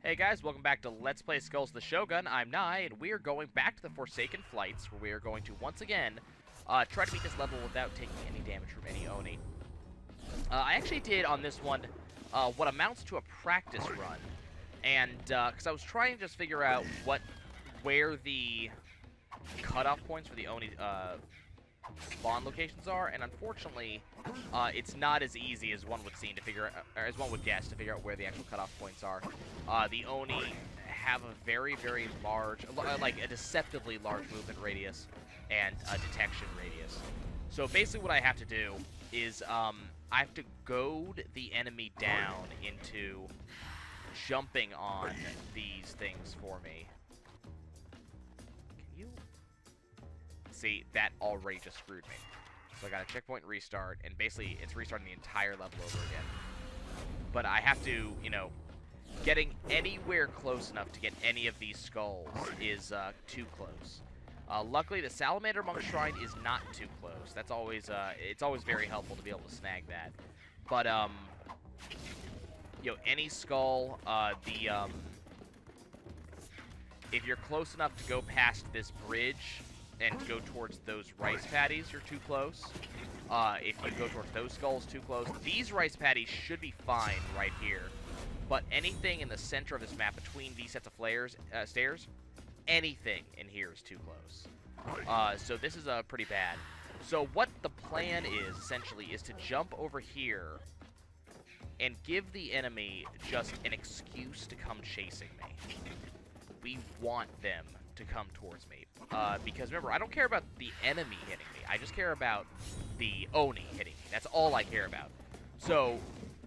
Hey guys, welcome back to Let's Play Skulls of the Shogun. I'm Nai, and we are going back to the Forsaken Flights, where we are going to, once again, try to beat this level without taking any damage from any Oni. I actually did, on this one, what amounts to a practice run, and, because I was trying to just figure out where the cutoff points for the Oni, spawn locations are, and unfortunately, it's not as easy as one would seem to figure out, or as one would guess, to figure out where the actual cutoff points are. The Oni have a very, very large, like a deceptively large movement radius and a detection radius. So basically what I have to do is, I have to goad the enemy down into jumping on these things for me. Can you... See, that already just screwed me. So I got a checkpoint and restart, and basically it's restarting the entire level over again. But I have to, you know, getting anywhere close enough to get any of these skulls is too close. Luckily, the Salamander Monk Shrine is not too close. That's always, it's always very helpful to be able to snag that. But, you know, any skull, if you're close enough to go past this bridge and go towards those rice paddies, you're too close. If you go towards those skulls, too close. These rice paddies should be fine right here. But anything in the center of this map, between these sets of stairs, anything in here is too close. So this is pretty bad. So what the plan is, essentially, is to jump over here and give the enemy just an excuse to come chasing me. We want them to come towards me. Because remember, I don't care about the enemy hitting me. I just care about the Oni hitting me. That's all I care about. So,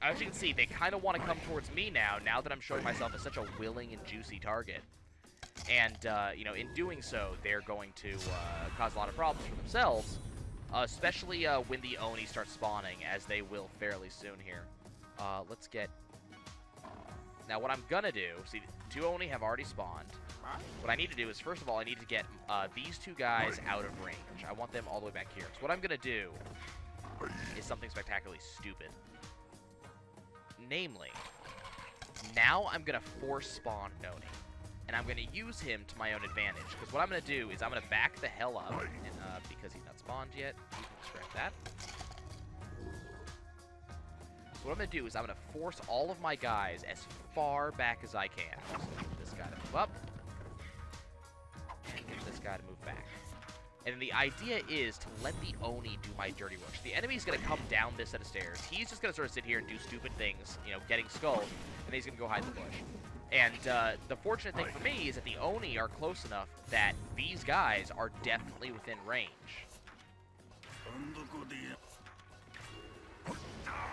as you can see, they kind of want to come towards me now that I'm showing myself as such a willing and juicy target. And, you know, in doing so, they're going to cause a lot of problems for themselves, especially when the Oni start spawning, as they will fairly soon here. Let's get... Now, what I'm gonna do... See, 2 Oni have already spawned. What I need to do is, first of all, I need to get these 2 guys out of range. I want them all the way back here. So what I'm going to do is something spectacularly stupid. Namely, now I'm going to force spawn Noni. And I'm going to use him to my own advantage. Because what I'm going to do is I'm going to back the hell up. And, because he's not spawned yet, you can scrap that. So what I'm going to do is I'm going to force all of my guys as far back as I can. So get this guy to move up. And get this guy to move back. And the idea is to let the Oni do my dirty work. So the enemy's going to come down this set of stairs. He's just going to sort of sit here and do stupid things, you know, getting skulls, and then he's going to go hide in the bush. And the fortunate thing for me is that the Oni are close enough that these guys are definitely within range.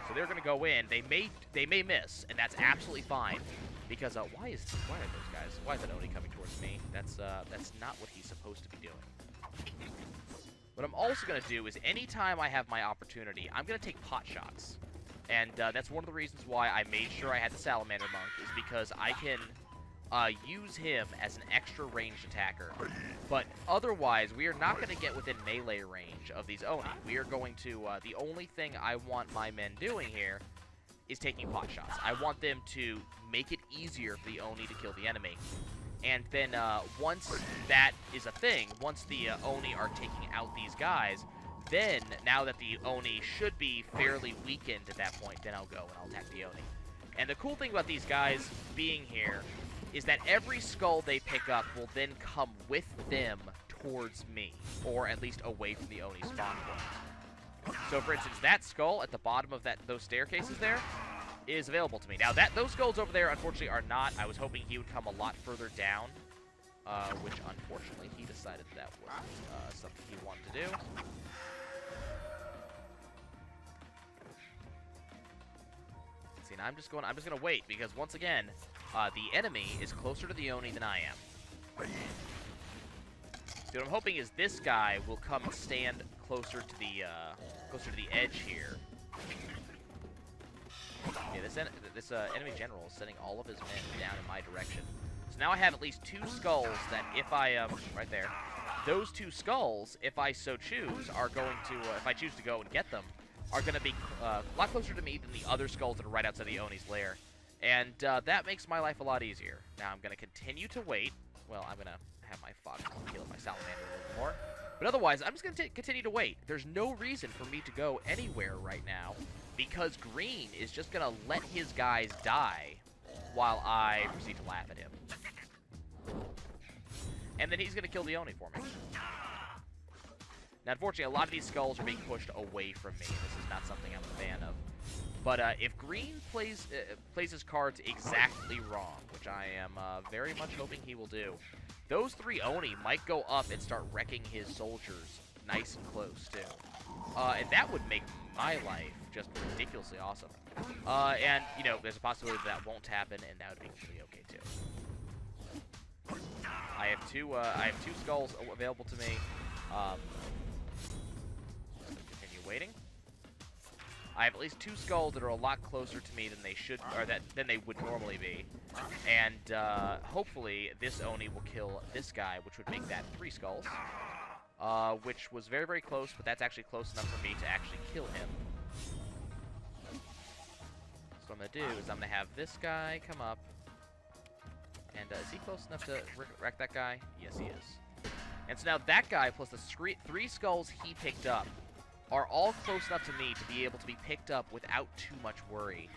So they're going to go in. They may miss, and that's absolutely fine. Because why are those guys? Why is that Oni coming towards me? That's not what he's supposed to be doing. What I'm also going to do is, anytime I have my opportunity, I'm going to take pot shots. And that's one of the reasons why I made sure I had the Salamander Monk, is because I can use him as an extra ranged attacker. But otherwise, we are not going to get within melee range of these Oni. We are going to, the only thing I want my men doing here is taking pot shots. I want them to make it easier for the Oni to kill the enemy. And then once that is a thing, once the Oni are taking out these guys, then, now that the Oni should be fairly weakened at that point, then I'll go and I'll attack the Oni. And the cool thing about these guys being here is that every skull they pick up will then come with them towards me, or at least away from the Oni spawn point. So, for instance, that skull at the bottom of those staircases there is available to me. Now, those skulls over there, unfortunately, are not. I was hoping he would come a lot further down, which, unfortunately, he decided that wasn't something he wanted to do. See, now I'm just gonna wait, because once again, the enemy is closer to the Oni than I am. So what I'm hoping is this guy will come and stand closer to the edge here. Yeah, this enemy general is sending all of his men down in my direction. So now I have at least 2 skulls that, if I right there, those 2 skulls, if I so choose, are going to, if I choose to go and get them, are going to be a lot closer to me than the other skulls that are right outside the Oni's lair. And that makes my life a lot easier. Now I'm going to continue to wait. Well, I'm going to have my fox heal my salamander a little more. But otherwise, I'm just going to continue to wait. There's no reason for me to go anywhere right now, because green is just going to let his guys die while I proceed to laugh at him. And then he's going to kill the Oni for me. Now, unfortunately, a lot of these skulls are being pushed away from me. This is not something I'm a fan of. But if green plays his cards exactly wrong, which I am very much hoping he will do, those 3 Oni might go up and start wrecking his soldiers nice and close, too. And that would make my life just ridiculously awesome. And, you know, there's a possibility that won't happen, and that would be completely okay, too. I have two skulls available to me. Continue waiting. I have at least 2 skulls that are a lot closer to me than they should, or than they would normally be. And hopefully this Oni will kill this guy, which would make that 3 skulls. Which was very, very close, but that's actually close enough for me to actually kill him. So what I'm going to do is I'm going to have this guy come up. And is he close enough to wreck that guy? Yes, he is. And so now that guy plus the 3 skulls he picked up are all close enough to me to be able to be picked up without too much worry.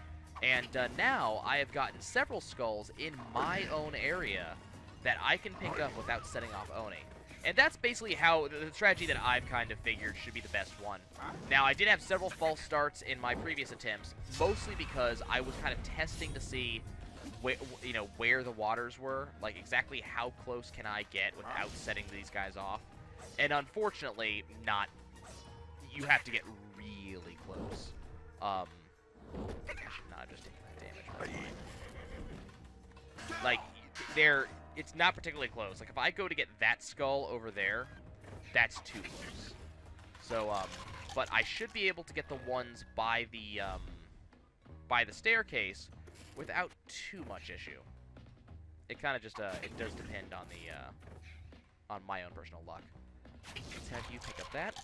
And now I have gotten several skulls in my own area that I can pick up without setting off Oni. And that's basically how the strategy that I've kind of figured should be the best one. Now, I did have several false starts in my previous attempts, mostly because I was kind of testing to see where the waters were, like exactly how close can I get without setting these guys off. And unfortunately, you have to get really close. I should not just take that damage. Like, it's not particularly close. Like, if I go to get that skull over there, that's too close. So, but I should be able to get the ones by the staircase without too much issue. It kind of just, it does depend on on my own personal luck. Let's have you pick up that.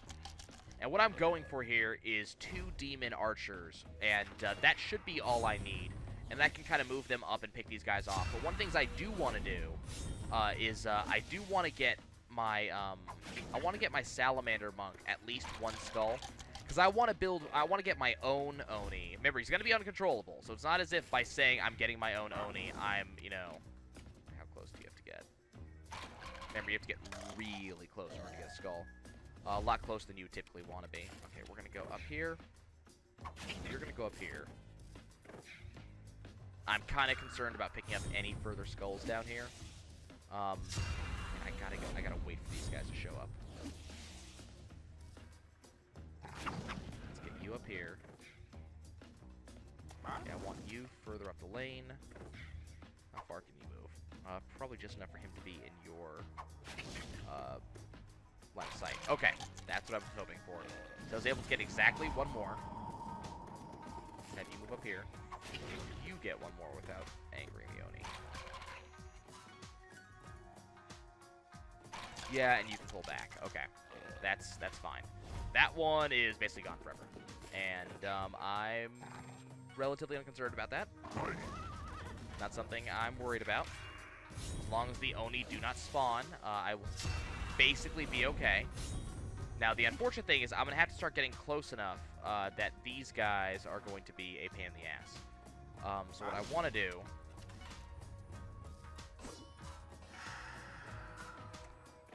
And what I'm going for here is 2 demon archers, and that should be all I need. And that can kind of move them up and pick these guys off. But one of the things I do want to do is I do want to get my salamander monk at least 1 skull, because I want to get my own Oni. Remember, he's going to be uncontrollable, so it's not as if by saying I'm getting my own Oni, I'm, how close do you have to get? Remember, you have to get really close in order to get a skull. A lot closer than you would typically want to be. Okay, we're going to go up here. You're going to go up here. I'm kind of concerned about picking up any further skulls down here. I gotta wait for these guys to show up. Let's get you up here. Okay, I want you further up the lane. How far can you move? Probably just enough for him to be in your line of sight. Okay, that's what I was hoping for. So I was able to get exactly 1 more. Have you move up here. You get 1 more without angering the Oni. Yeah, and you can pull back. Okay, that's fine. That one is basically gone forever, and I'm relatively unconcerned about that. Not something I'm worried about. As long as the Oni do not spawn, I will basically be okay. Now, the unfortunate thing is I'm going to have to start getting close enough that these guys are going to be a pain in the ass. So what I want to do...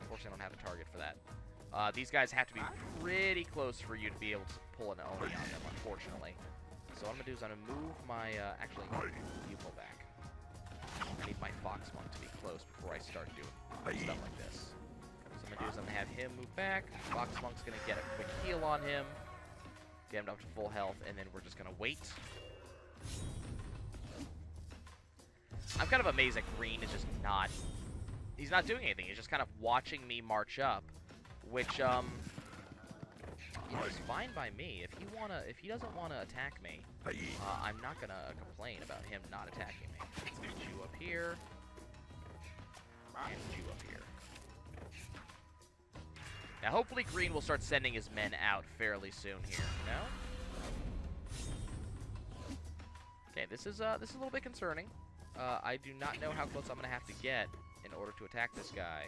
Unfortunately, I don't have a target for that. These guys have to be pretty close for you to be able to pull an Oni on them, unfortunately. So what I'm going to do is I'm going to move my... actually, you pull back. I need my Fox Monk to be close before I start doing stuff like this. So what I'm going to do is I'm going to have him move back. Fox Monk's going to get a quick heal on him. Get him up to full health, and then we're just going to wait. I'm kind of amazed that Green is just not... He's not doing anything. He's just kind of watching me march up, which, is fine by me. If he doesn't want to attack me, I'm not going to complain about him not attacking me. Let's get you up here, and you up here. Now, hopefully Green will start sending his men out fairly soon here. No? Okay, this is a little bit concerning. I do not know how close I'm gonna have to get in order to attack this guy.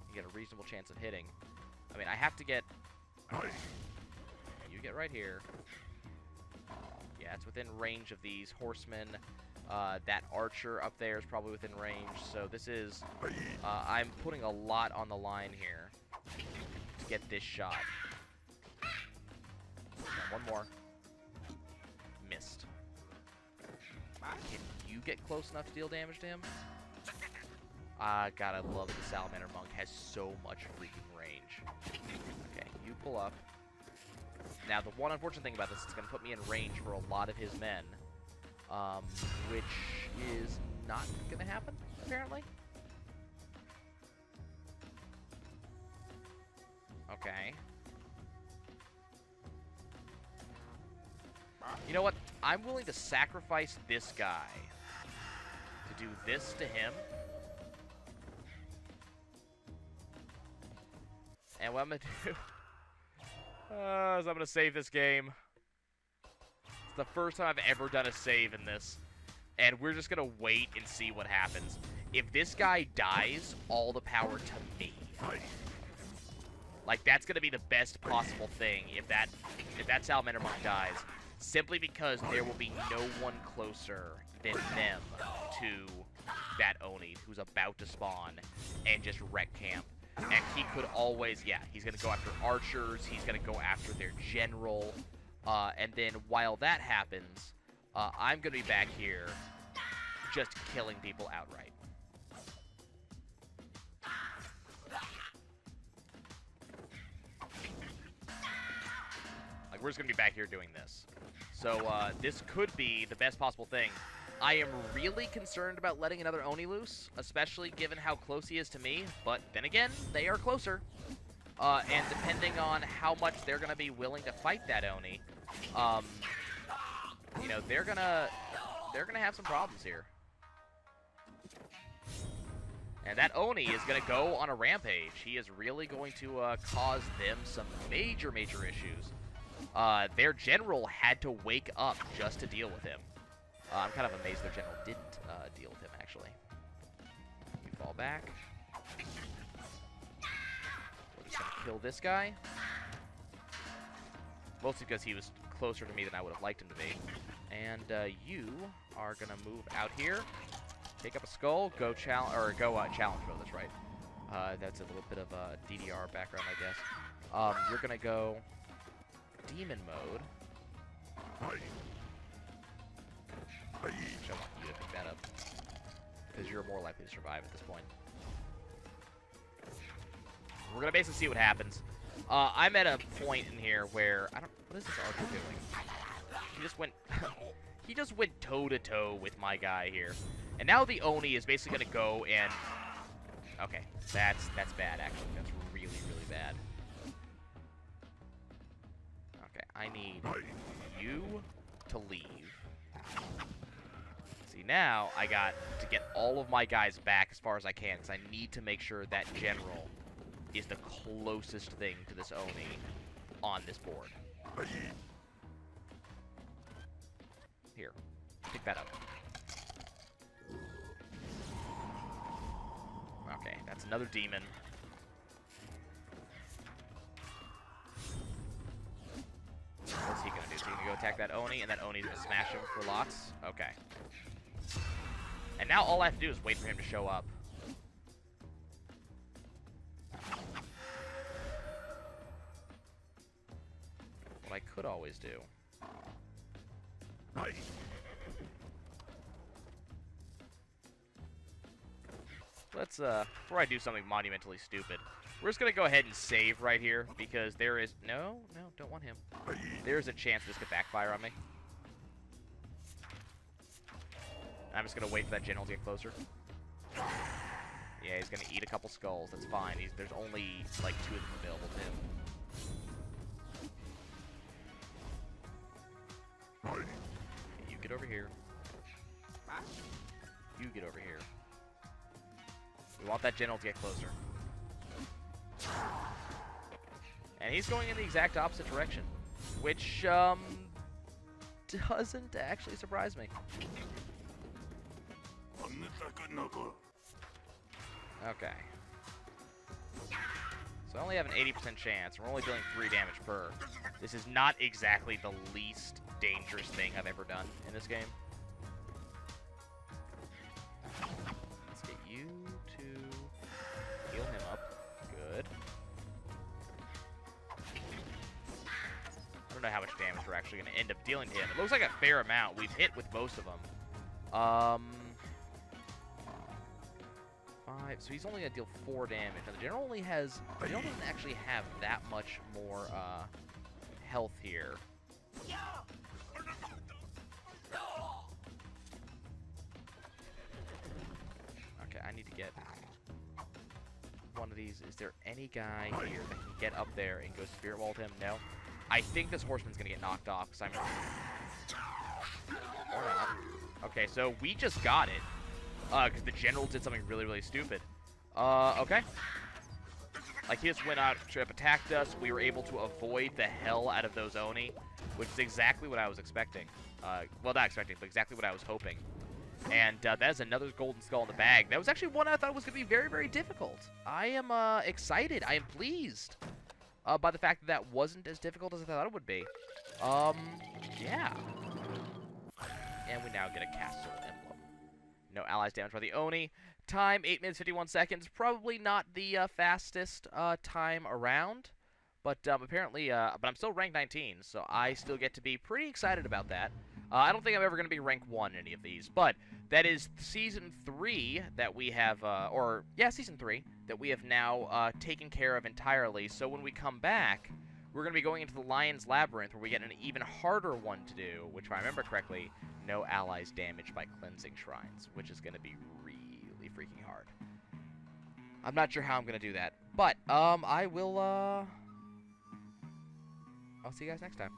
You get a reasonable chance of hitting. I mean, I have to get. You get right here. Yeah, it's within range of these horsemen. That archer up there is probably within range. So this is. I'm putting a lot on the line here to get this shot. One more. Missed. Can you get close enough to deal damage to him? God, I love the Salamander Monk has so much freaking range. Okay, you pull up. Now, the one unfortunate thing about this is it's going to put me in range for a lot of his men, which is not going to happen, apparently. Okay. You know what? I'm willing to sacrifice this guy to do this to him. And what I'm going to do is I'm going to save this game. It's the first time I've ever done a save in this. And we're just going to wait and see what happens. If this guy dies, all the power to me. Like, that's going to be the best possible thing if that Salamander Monk dies. Simply because there will be no one closer than them to that Oni who's about to spawn and just wreck camp. And he could always, yeah, he's going to go after archers, he's going to go after their general, and then while that happens, I'm going to be back here just killing people outright. Like, we're just going to be back here doing this. So, this could be the best possible thing. I am really concerned about letting another Oni loose, especially given how close he is to me, but then again, they are closer. And depending on how much they're going to be willing to fight that Oni, you know, they're gonna have some problems here. And that Oni is going to go on a rampage. He is really going to cause them some major, major issues. Their general had to wake up just to deal with him. I'm kind of amazed their general didn't deal with him, actually. You fall back. We're just going to kill this guy. Mostly because he was closer to me than I would have liked him to be. And you are going to move out here. Take up a skull. Challenge mode, that's right. That's a little bit of a DDR background, I guess. You're going to go demon mode. Which I want you to pick that up, because you're more likely to survive at this point. We're gonna basically see what happens. I'm at a point in here where what is this archer doing? He just went, he just went toe to toe with my guy here, and now the Oni is basically gonna go and, okay, that's bad actually. That's really, really bad. Okay, I need you to leave. Now, I got to get all of my guys back as far as I can, because I need to make sure that general is the closest thing to this Oni on this board. Here, pick that up. Okay, that's another demon. What's he gonna do? Is he gonna go attack that Oni, and that Oni's gonna smash him for lots? Okay. And now all I have to do is wait for him to show up. What I could always do. Let's, before I do something monumentally stupid, we're just gonna go ahead and save right here, because there is, no, don't want him. There is a chance this could backfire on me. I'm just going to wait for that general to get closer. Yeah, he's going to eat a couple skulls. That's fine. There's only, like, 2 of them available to him. You get over here. You get over here. We want that general to get closer. And he's going in the exact opposite direction. Which, to doesn't actually surprise me. Okay. So I only have an 80% chance. We're only dealing 3 damage per. This is not exactly the least dangerous thing I've ever done in this game. Let's get you to heal him up. Good. I don't know how much damage we're actually going to end up dealing to him. It looks like a fair amount. We've hit with most of them. 5. So he's only going to deal 4 damage. Now, the general only has... The general doesn't actually have that much more health here. Okay, I need to get one of these. Is there any guy here that can get up there and go Spirit Wall to him? No. I think this horseman's going to get knocked off because I'm... Or not. Okay, so we just got it. Because the general did something really, really stupid. Okay. Like, he just went out, attacked us. We were able to avoid the hell out of those Oni, which is exactly what I was expecting. Well, not expecting, but exactly what I was hoping. And that is another golden skull in the bag. That was actually one I thought was going to be very, very difficult. I am excited. I am pleased by the fact that that wasn't as difficult as I thought it would be. Yeah. And we now get a castle emblem. No allies damaged by the Oni. Time, 8 minutes, 51 seconds. Probably not the fastest time around. But apparently, but I'm still ranked 19, so I still get to be pretty excited about that. I don't think I'm ever going to be rank 1 in any of these, but that is Season 3 that we have, Season 3, that we have now taken care of entirely. So when we come back, we're going to be going into the Lion's Labyrinth, where we get an even harder one to do, which, if I remember correctly, no allies damaged by cleansing shrines, which is going to be really freaking hard. I'm not sure how I'm going to do that, but I will, I'll see you guys next time.